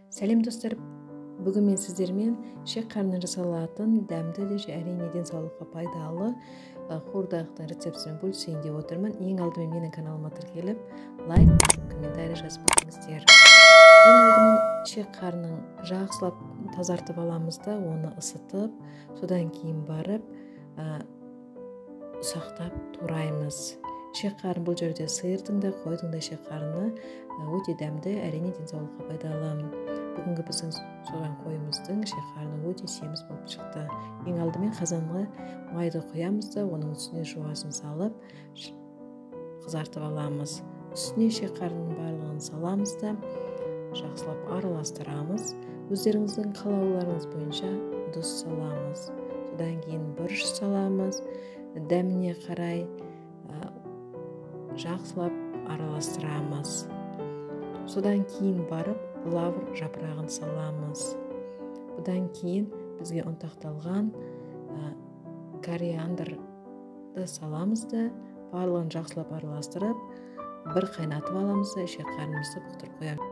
Сәлем достар, бүгін мен сіздермен ішек қарнынан жасалатын дәмді де әрине денсаулыққа пайдалы қуырдақтың рецептісімен бөлісейін деп отырмын. Ең алдымен менің каналыма тіркеліп, лайк, комментарий жазып өтіңіздер. Ең алдымен ішек қарнын жақсылап тазартып аламыз да, оны ысытып, содан кейін барып ұсақтап тураймыз. Ішек қарын бұл жерде сиырдың да, қойдың да ішек қарны өте дәмді, әрине денсаулыққа пайдалы. Бүгінгі біздің соған қойымыздың ішек қарны өте семіз болып шықты. Ең алдымен қазанға майды құямыз да, оның үстіне жуасын салып, қызартып аламыз. Үстіне ішек қарнының барлығын саламыз да, жақсылап араластырамыз. Өздеріңіздің қалауларыңыз бойынша тұз саламыз. Содан кейін бұрыш саламыз. Дәміне қарай жақсылап араластырамыз. Содан кейін барып лавр жапырағын саламыз. Бұдан кейін бізге ұнтақталған кориандрды саламыз да, барлығын жақсылап араластырып, бір қайнатып аламыз да, ішек қарнымызды бұқтырып қоямыз.